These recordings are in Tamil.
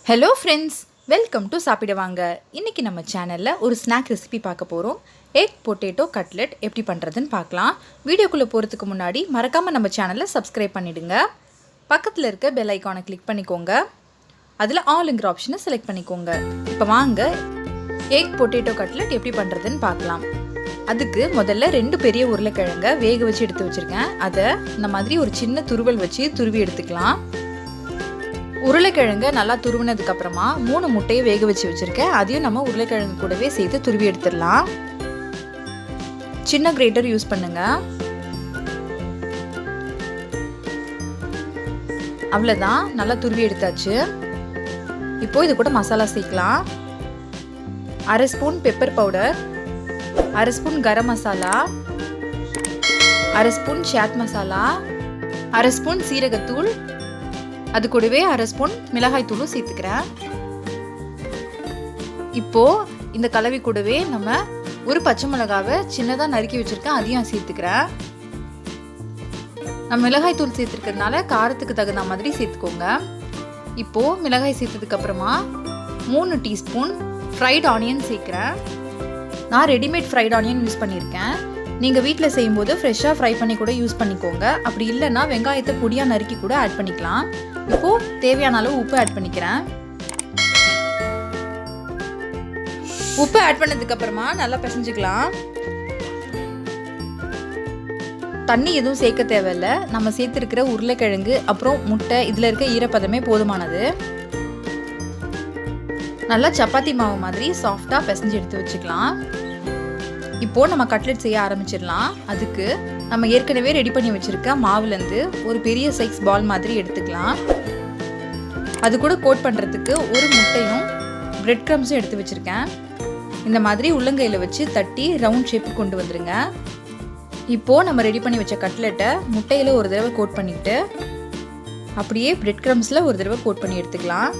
ஹலோ ஃப்ரெண்ட்ஸ், வெல்கம் டு சாப்பிட வாங்க. இன்றைக்கி நம்ம சேனலில் ஒரு ஸ்நாக் ரெசிபி பார்க்க போகிறோம். எக் பொட்டேட்டோ கட்லெட் எப்படி பண்ணுறதுன்னு பார்க்கலாம். வீடியோக்குள்ளே போகிறதுக்கு முன்னாடி மறக்காமல் நம்ம சேனலை சப்ஸ்கிரைப் பண்ணிவிடுங்க. பக்கத்தில் இருக்க பெல் ஐக்கானை கிளிக் பண்ணிக்கோங்க. அதில் ஆல்ங்கிற ஆப்ஷனை செலக்ட் பண்ணிக்கோங்க. இப்போ வாங்க எக் பொட்டேட்டோ கட்லெட் எப்படி பண்ணுறதுன்னு பார்க்கலாம். அதுக்கு முதல்ல 2 பெரிய உருளைக்கிழங்கை வேக வச்சு எடுத்து வச்சுருக்கேன். அதை இந்த மாதிரி ஒரு சின்ன துருவல் வச்சு துருவி எடுத்துக்கலாம். உருளைக்கிழங்கு நல்லா துருவினதுக்கு அப்புறமா 3 முட்டையை வேக வச்சு வச்சிருக்கேன். அதையும் நம்ம உருளைக்கிழங்கு கூடவே சேர்த்து துருவி எடுத்துடலாம். சின்ன கிரேட்டர் யூஸ் பண்ணுங்க. அவ்வளோதான், நல்லா துருவி எடுத்தாச்சு. இப்போ இது கூட மசாலா சேர்க்கலாம். 1/2 spoon pepper powder, 1/2 spoon garam masala, 1/2 spoon chaat masala, 1/2 spoon சீரகத்தூள், அது கூடவே 1/2 ஸ்பூன் மிளகாய் தூளும் சேர்த்துக்கிறேன். இப்போது இந்த கலவை கூடவே நம்ம ஒரு பச்சை மிளகாவை சின்னதாக நறுக்கி வச்சுருக்கேன், அதையும் சேர்த்துக்கிறேன். நம்ம மிளகாய் தூள் சேர்த்துருக்கிறதுனால காரத்துக்கு தகுந்த மாதிரி சேர்த்துக்கோங்க. இப்போது மிளகாய் சேர்த்ததுக்கப்புறமா 3 டீஸ்பூன் ஃப்ரைட் ஆனியன் சேர்க்குறேன். நான் ரெடிமேட் ஃப்ரைட் ஆனியன் யூஸ் பண்ணியிருக்கேன். நீங்கள் வீட்டில் செய்யும்போது ஃப்ரெஷ்ஷாக ஃப்ரை பண்ணி கூட யூஸ் பண்ணிக்கோங்க. அப்படி இல்லைன்னா வெங்காயத்தை பொடியாக நறுக்கி கூட ஆட் பண்ணிக்கலாம். இப்போது தேவையான அளவு உப்பு ஆட் பண்ணிக்கிறேன். உப்பு ஆட் பண்ணதுக்கப்புறமா நல்லா பிசைஞ்சுக்கலாம். தண்ணி எதுவும் சேர்க்க தேவையில்லை. நம்ம சேர்த்துருக்கிற உருளைக்கிழங்கு அப்புறம் முட்டை இதில் இருக்க ஈரப்பதமே போதுமானது. நல்லா சப்பாத்தி மாவு மாதிரி சாஃப்டாக பிசைஞ்சு எடுத்து வச்சுக்கலாம். இப்போது நம்ம கட்லெட் செய்ய ஆரம்பிச்சிடலாம். அதுக்கு நம்ம ஏற்கனவே ரெடி பண்ணி வச்சுருக்க மாவுலேருந்து ஒரு பெரிய சைஸ் பால் மாதிரி எடுத்துக்கலாம். அது கூட கோட் பண்ணுறதுக்கு ஒரு முட்டையும் பிரெட் க்ரம்ஸும் எடுத்து வச்சுருக்கேன். இந்த மாதிரி உள்ளங்கையில் வச்சு தட்டி ரவுண்ட் ஷேப்புக்கு கொண்டு வந்துடுங்க. இப்போது நம்ம ரெடி பண்ணி வச்ச கட்லெட்டை முட்டையில் ஒரு தடவை கோட் பண்ணிவிட்டு அப்படியே பிரெட் க்ரம்ஸில் ஒரு தடவை கோட் பண்ணி எடுத்துக்கலாம்.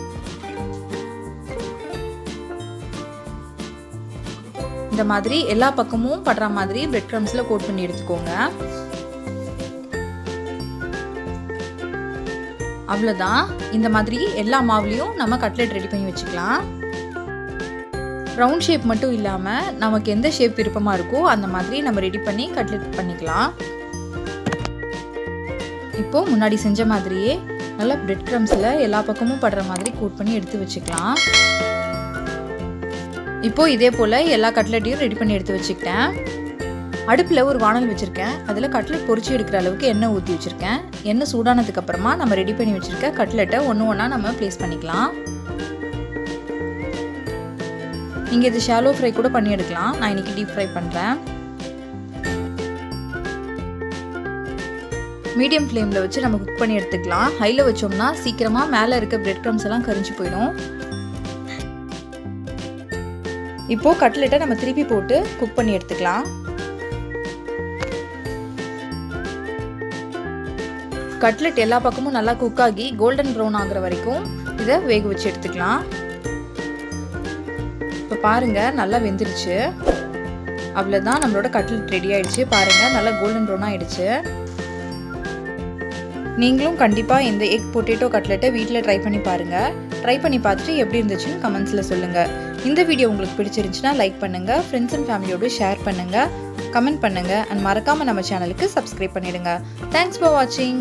இந்த மாதிரி எல்லா பக்கமும் படுற மாதிரி பிரெட் க்ரம்ஸில் கோட் பண்ணி எடுத்துக்கோங்க. அவ்வளோதான். இந்த மாதிரி எல்லா மாவுலையும் நம்ம கட்லெட் ரெடி பண்ணி வச்சுக்கலாம். ரவுண்ட் ஷேப் மட்டும் இல்லாமல் நமக்கு எந்த ஷேப் விருப்பமாக இருக்கோ அந்த மாதிரி நம்ம ரெடி பண்ணி கட்லெட் பண்ணிக்கலாம். இப்போது முன்னாடி செஞ்ச மாதிரியே நல்லா பிரெட் க்ரம்ஸில் எல்லா பக்கமும் படுற மாதிரி கோட் பண்ணி எடுத்து வச்சுக்கலாம். இப்போது இதே போல் எல்லா கட்லெட்டையும் ரெடி பண்ணி எடுத்து வச்சுக்கிட்டேன். அடுப்பில் ஒரு வானல் வச்சுருக்கேன். அதில் கட்லெட் பொரிச்சு எடுக்கிற அளவுக்கு எண்ணெய் ஊற்றி வச்சுருக்கேன். எண்ணெய் சூடானதுக்கப்புறமா நம்ம ரெடி பண்ணி வச்சுருக்க கட்லெட்டை ஒன்று ஒன்றா நம்ம ப்ளேஸ் பண்ணிக்கலாம். நீங்கள் இது ஷாலோ ஃப்ரை கூட பண்ணி எடுக்கலாம். நான் இன்றைக்கி டீப் ஃப்ரை பண்ணுறேன். மீடியம் ஃப்ளேமில் வச்சு நம்ம குக் பண்ணி எடுத்துக்கலாம். ஹையில் வச்சோம்னா சீக்கிரமாக மேலே இருக்க பிரெட் க்ரம்ஸ் எல்லாம் கரிஞ்சு போயிடும். இப்போது கட்லெட்டை நம்ம திருப்பி போட்டு குக் பண்ணி எடுத்துக்கலாம். கட்லெட் எல்லா பக்கமும் நல்லா குக் ஆகி கோல்டன் ப்ரௌன் ஆகுற வரைக்கும் இதை வேக வச்சு எடுத்துக்கலாம். இப்போ பாருங்கள், நல்லா வெந்துருச்சு. அவ்வளோதான், நம்மளோட கட்லெட் ரெடி ஆகிடுச்சு. பாருங்கள், நல்லா கோல்டன் ப்ரௌன் ஆகிடுச்சு. நீங்களும் கண்டிப்பாக இந்த எக் பொட்டேட்டோ கட்லெட்டை வீட்டில் ட்ரை பண்ணி பாருங்கள். ட்ரை பண்ணி பார்த்துட்டு எப்படி இருந்துச்சுன்னு கமெண்ட்ஸில் சொல்லுங்கள். இந்த வீடியோ உங்களுக்கு பிடிச்சிருந்துச்சுன்னா லைக் பண்ணுங்கள், ஃப்ரெண்ட்ஸ் அண்ட் ஃபேமிலியோடு ஷேர் பண்ணுங்கள், கமெண்ட் பண்ணுங்கள் அண்ட் மறக்காமல் நம்ம சேனலுக்கு சப்ஸ்கிரைப் பண்ணிவிடுங்க. தேங்க்ஸ் ஃபார் வாட்சிங்.